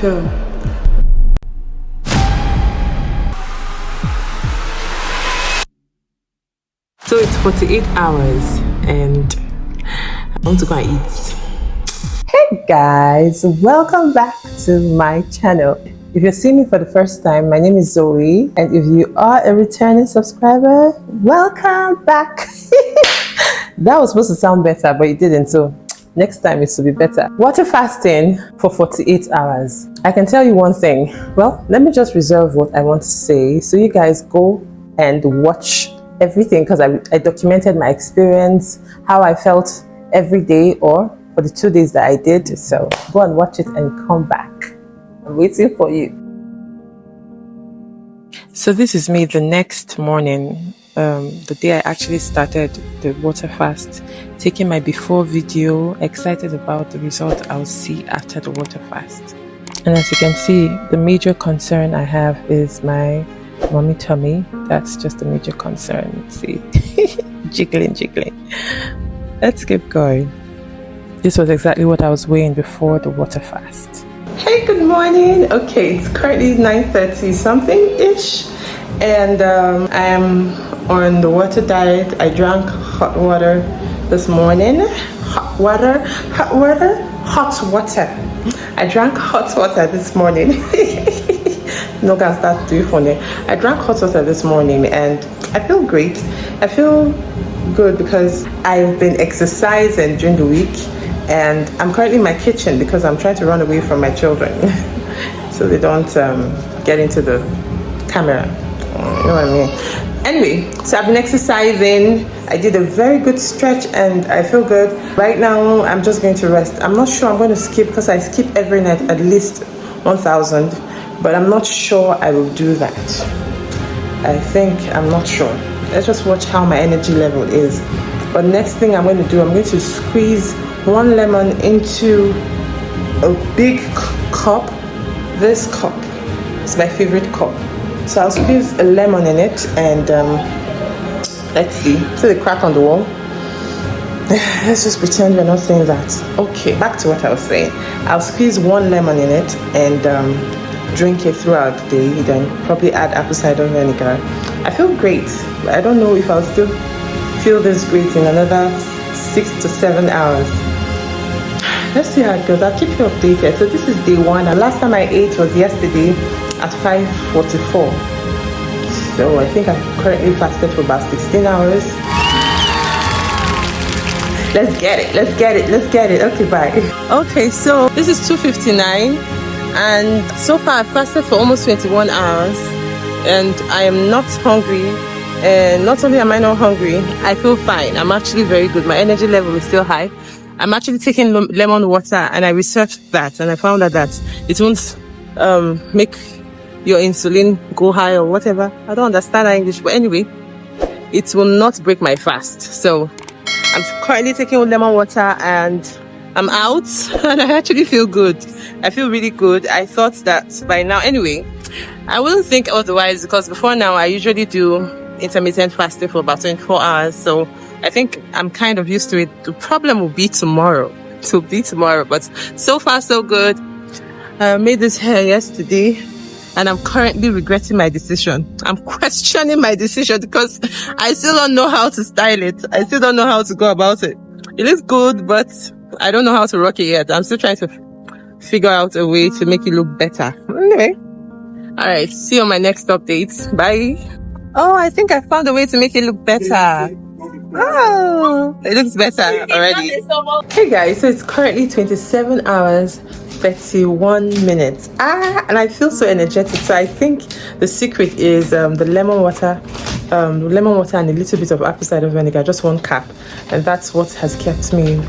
feel. So it's 48 hours and I want to go and eat. Hey guys, welcome back to my channel. If you're seeing me for the first time, my name is Zoe, and if you are a returning subscriber, welcome back. That was supposed to sound better, but it didn't, so next time it will be better. Water fasting for 48 hours. I can tell you one thing. Well, let me just reserve what I want to say so you guys go and watch everything, because I documented my experience, how I felt every day or for the 2 days that I did. So go and watch it and come back. I'm waiting for you. So this is me the next morning, the day I actually started the water fast, taking my before video, excited about the result I'll see after the water fast. And as you can see, the major concern I have is my mommy tummy. That's just a major concern. See, jiggling. Let's keep going. This was exactly what I was weighing before the water fast. Hey, good morning. Okay, it's currently 9:30 something ish, and I am on the water diet. I drank hot water this morning. Hot water. I drank hot water this morning. No gas, that's too funny. I drank hot water this morning and I feel great. I feel good because I've been exercising during the week, and I'm currently in my kitchen because I'm trying to run away from my children so they don't get into the camera. You know what I mean? Anyway, so I've been exercising. I did a very good stretch and I feel good. Right now, I'm just going to rest. I'm not sure I'm going to skip, because I skip every night at least 1,000. But I'm not sure I will do that. I'm not sure. Let's just watch how my energy level is. But next thing I'm going to do, I'm going to squeeze one lemon into a big cup. This cup is my favorite cup. So I'll squeeze a lemon in it and let's see. See the crack on the wall? Let's just pretend we're not saying that. Okay, back to what I was saying. I'll squeeze one lemon in it and drink it throughout the day, then probably add apple cider vinegar. I feel great, but I don't know if I'll still feel this great in another 6 to 7 hours. Let's see how it goes. I'll keep you updated. So this is day one, and last time I ate was yesterday at 5:44. So I think I'm currently fasted for about 16 hours. Let's get it. Okay, bye. Okay, so this is 2:59. And so far I've fasted for almost 21 hours and I am not hungry. And not only am I not hungry, I feel fine. I'm actually very good. My energy level is still high. I'm actually taking lemon water, and I researched that and I found out that it won't make your insulin go high or whatever. I don't understand English, but anyway, it will not break my fast. So I'm currently taking lemon water and I'm out and I actually feel good. I feel really good. I thought that by now, anyway, I wouldn't think otherwise, because before now I usually do intermittent fasting for about 24 hours. So I think I'm kind of used to it. The problem will be tomorrow. It will be tomorrow, but so far so good. I made this hair yesterday and I'm currently regretting my decision. I'm questioning my decision because I still don't know how to style it. I still don't know how to go about it. It looks good, but I don't know how to rock it yet. I'm still trying to figure out a way to make it look better. Anyway, all right, see you on my next update. Bye. Oh, I think I found a way to make it look better. Oh, it looks better already. Hey guys, so it's currently 27 hours 31 minutes. And I feel so energetic. So I think the secret is the lemon water and a little bit of apple cider vinegar, just 1 cup, and that's what has kept me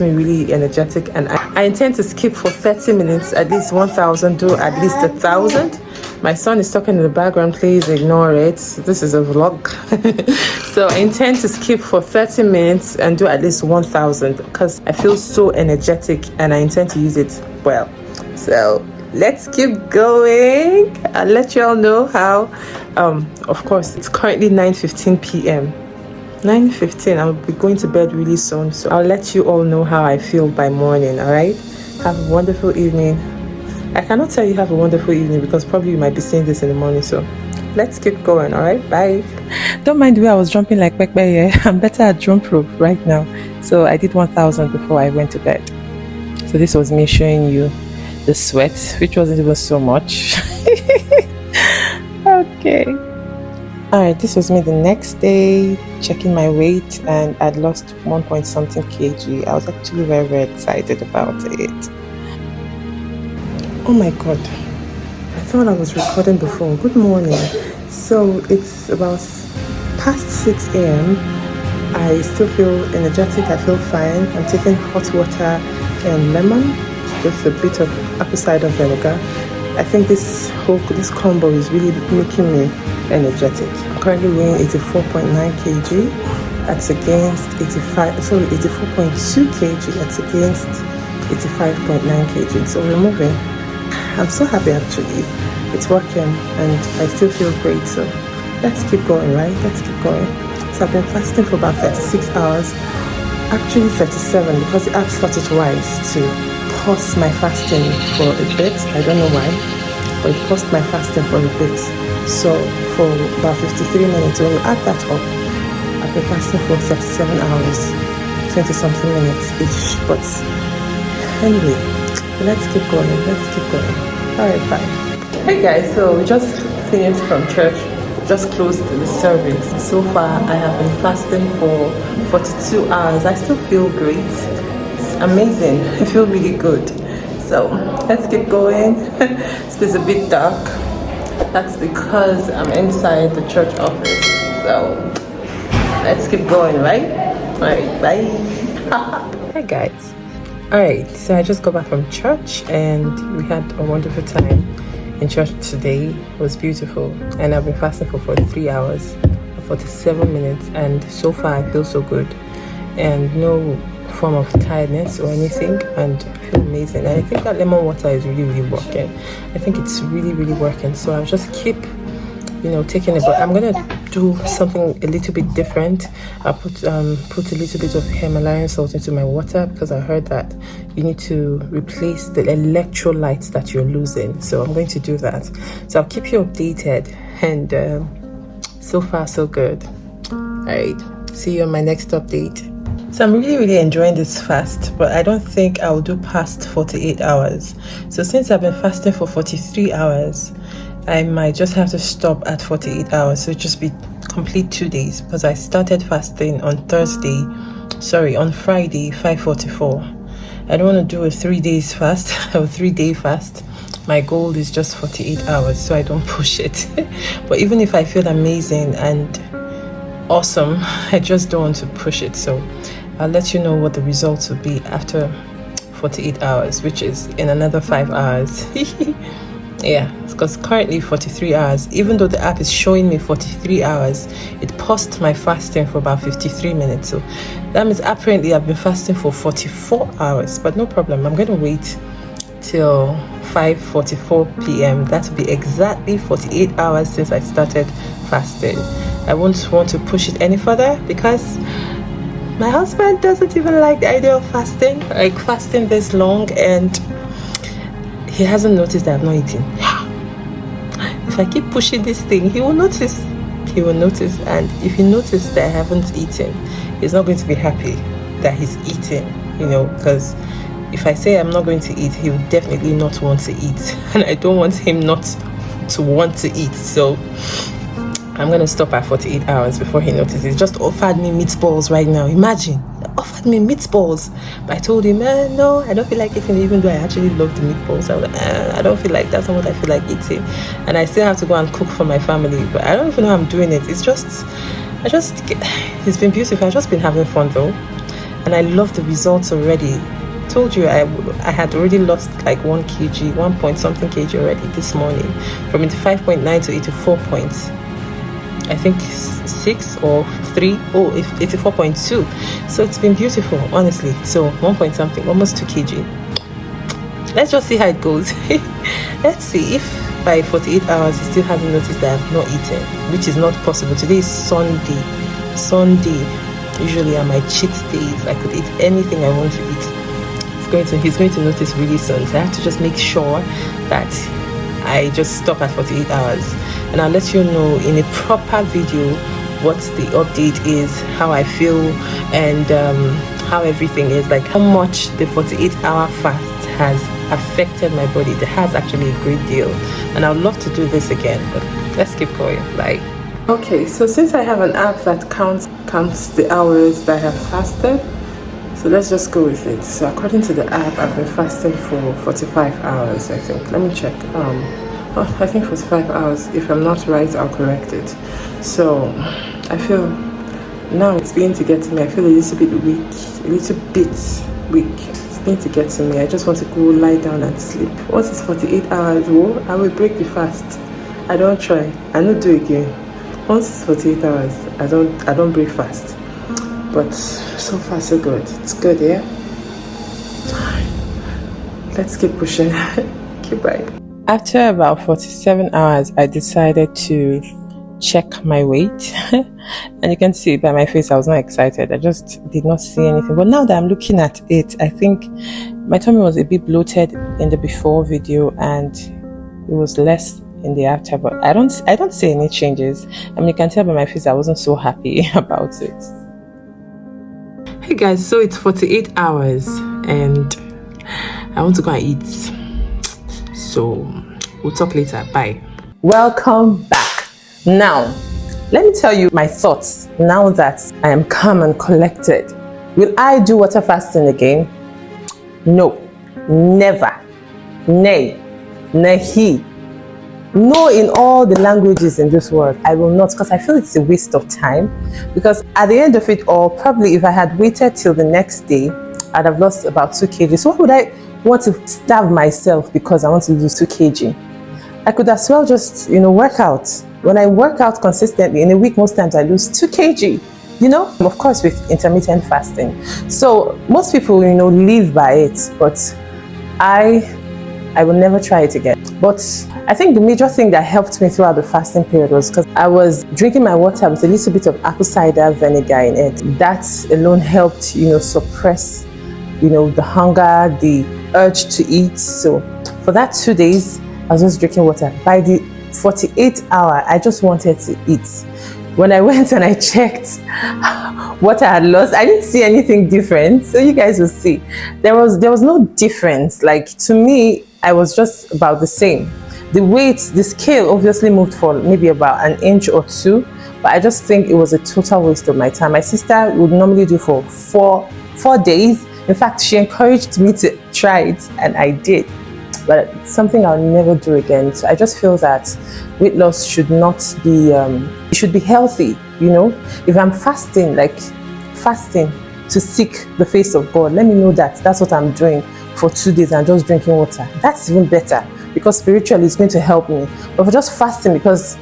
really energetic. And I intend to skip for 30 minutes, at least 1,000, do at least 1,000. My son is talking in the background, please ignore it. This is a vlog. So I intend to skip for 30 minutes and do at least 1,000 because I feel so energetic and I intend to use it well. So let's keep going. I'll let you all know how. Of course, it's currently 9:15 p.m. 9:15. I'll be going to bed really soon, so I'll let you all know how I feel by morning. All right, have a wonderful evening. I cannot tell you have a wonderful evening because probably you might be seeing this in the morning. So let's keep going. All right, bye. Don't mind the way I was jumping like Pepe. Yeah, I'm better at jump rope right now. So I did 1,000 before I went to bed. So this was me showing you the sweat, which wasn't even so much. Okay. Alright, this was me the next day, checking my weight, and I'd lost 1 point something kg. I was actually very, very excited about it. Oh my god, I thought I was recording before. Good morning. So it's about past 6 a.m. I still feel energetic, I feel fine. I'm taking hot water and lemon with a bit of apple cider vinegar. I think this combo is really making me energetic. I'm currently weighing 84.9 kg. That's against 84.2 kg. That's against 85.9 kg. So we're moving. I'm so happy actually. It's working and I still feel great. So let's keep going, right? Let's keep going. So I've been fasting for about 36 hours. Actually 37 because the app started twice to pause my fasting for a bit. I don't know why, but it paused my fasting for a bit. So for about 53 minutes, when you add that up, I've been fasting for 37 hours, 20 something minutes each. But anyway, let's keep going. Alright, bye. Hey guys, so we just finished from church, just closed the service. So far I have been fasting for 42 hours. I still feel great. Amazing. I feel really good. So let's keep going. It's a bit dark. That's because I'm inside the church office. So let's keep going, right? Alright, bye. Hi guys. Alright, so I just got back from church and we had a wonderful time in church today. It was beautiful, and I've been fasting for 43 hours, 47 minutes, and so far I feel so good and no form of tiredness or anything, and I feel amazing. And I think that lemon water is really working. I think it's really working. So I'll just keep taking it, but I'm gonna do something a little bit different. I'll put a little bit of Himalayan salt into my water because I heard that you need to replace the electrolytes that you're losing. So I'm going to do that. So I'll keep you updated, and so far so good. All right, see you on my next update. So I'm really enjoying this fast, but I don't think I'll do past 48 hours. So since I've been fasting for 43 hours, I might just have to stop at 48 hours. So just be complete 2 days, because I started fasting on Friday, 5:44. I don't want to do a 3 days fast or 3 day fast. My goal is just 48 hours, so I don't push it. But even if I feel amazing and awesome, I just don't want to push it. So I'll let you know what the results will be after 48 hours, which is in another 5 hours. Yeah, because currently 43 hours, even though the app is showing me 43 hours, it paused my fasting for about 53 minutes. So that means apparently I've been fasting for 44 hours, but no problem. I'm going to wait till 5:44 p.m. That will be exactly 48 hours since I started fasting. I won't want to push it any further because my husband doesn't even like the idea of fasting, like fasting this long, and he hasn't noticed that I've not eaten. If I keep pushing this thing, he will notice. And if he notices that I haven't eaten, he's not going to be happy that he's eating, because if I say I'm not going to eat, he will definitely not want to eat. And I don't want him not to want to eat. So I'm going to stop at 48 hours before he notices. He just offered me meatballs right now. Imagine. Offered me meatballs. But I told him, no, I don't feel like eating, even though I actually love the meatballs. I don't feel like, that's not what I feel like eating. And I still have to go and cook for my family. But I don't even know how I'm doing it. It's been beautiful. I've just been having fun though. And I love the results already. Told you I had already lost like 1 point something kg already this morning. From 85.9 to 84 points. I think 6 or 3, 84.2. So it's been beautiful, honestly. So 1 point something, almost 2 kg. Let's just see how it goes. Let's see if by 48 hours he still hasn't noticed that I've not eaten, which is not possible. Today is Sunday. Usually are my cheat days. I could eat anything I want to eat. he's going to notice really soon. So I have to just make sure that I just stop at 48 hours, and I'll let you know in a proper video what the update is, how I feel, and how everything is, like how much the 48-hour fast has affected my body. It has actually a great deal, and I'd love to do this again, but let's keep going. Bye. Okay, so since I have an app that counts the hours that I have fasted, so let's just go with it. So according to the app, I've been fasting for 45 hours, I think. Let me check. I think 45 hours. If I'm not right, I'll correct it. So I feel now it's beginning to get to me. I feel a little bit weak, It's beginning to get to me. I just want to go lie down and sleep. Once it's 48 hours, I will break the fast. I don't try. I don't do it again. Once it's 48 hours, I don't break fast. But so far so good. It's good, yeah? Let's keep pushing. Okay, bye. After about 47 hours, I decided to check my weight. And you can see by my face, I was not excited. I just did not see anything. But now that I'm looking at it, I think my tummy was a bit bloated in the before video, and it was less in the after. But I don't see any changes. I mean, you can tell by my face, I wasn't so happy about it. Hey guys, so it's 48 hours and I want to go and eat. So we'll talk later. Bye. Welcome back. Now, let me tell you my thoughts now that I am calm and collected. Will I do water fasting again? No, never. Nay, nahi. No, in all the languages in this world, I will not, because I feel it's a waste of time. Because at the end of it all, probably if I had waited till the next day, I'd have lost about 2 kg. So why would I want to starve myself because I want to lose 2 kg? I could as well just, work out. When I work out consistently, in a week, most times I lose 2 kg. Of course, with intermittent fasting. So most people, live by it, but I will never try it again. But I think the major thing that helped me throughout the fasting period was because I was drinking my water with a little bit of apple cider vinegar in it. That alone helped, suppress, the hunger, the urge to eat. So for that 2 days, I was just drinking water. By the 48th hour, I just wanted to eat. When I went and I checked what I had lost, I didn't see anything different. So you guys will see. There was no difference. Like, to me, I was just about the same. The scale obviously moved for maybe about 1 inch or 2, but I just think it was a total waste of my time. My sister would normally do for four days. In fact, she encouraged me to try it, and I did. But it's something I'll never do again. So I just feel that weight loss should not be, it should be healthy, If I'm fasting to seek the face of God, let me know that that's what I'm doing for 2 days and just drinking water. That's even better, because spiritually it's going to help me. But for just fasting because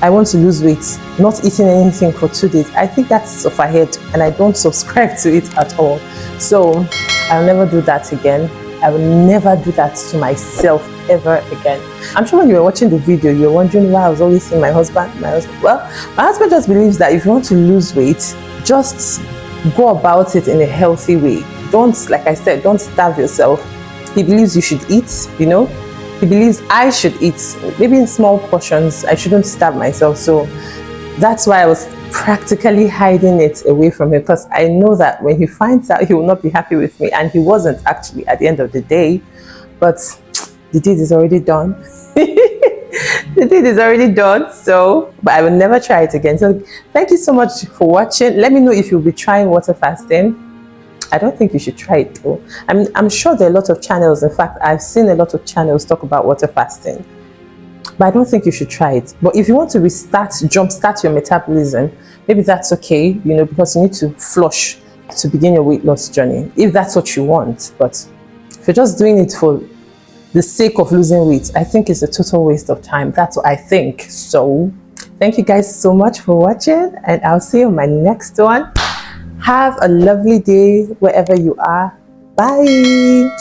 I want to lose weight, not eating anything for 2 days, I think that's off ahead, and I don't subscribe to it at all. So I'll never do that again. I will never do that to myself ever again. I'm sure when you were watching the video, you were wondering why I was always seeing my husband. Well, my husband just believes that if you want to lose weight, just go about it in a healthy way. Don't, like I said, don't starve yourself. He believes you should eat, He believes I should eat, maybe in small portions. I shouldn't starve myself. So that's why I was practically hiding it away from him, because I know that when he finds out, he will not be happy with me. And he wasn't actually at the end of the day, but the deed is already done. The deed is already done. So, but I will never try it again. So thank you so much for watching. Let me know if you'll be trying water fasting. I don't think you should try it though. I'm sure there are a lot of channels. In fact, I've seen a lot of channels talk about water fasting, but I don't think you should try it. But if you want to jumpstart your metabolism, maybe that's okay, because you need to flush to begin your weight loss journey, if that's what you want. But if you're just doing it for the sake of losing weight, I think it's a total waste of time. That's what I think. So thank you guys so much for watching, and I'll see you on my next one. Have a lovely day wherever you are. Bye.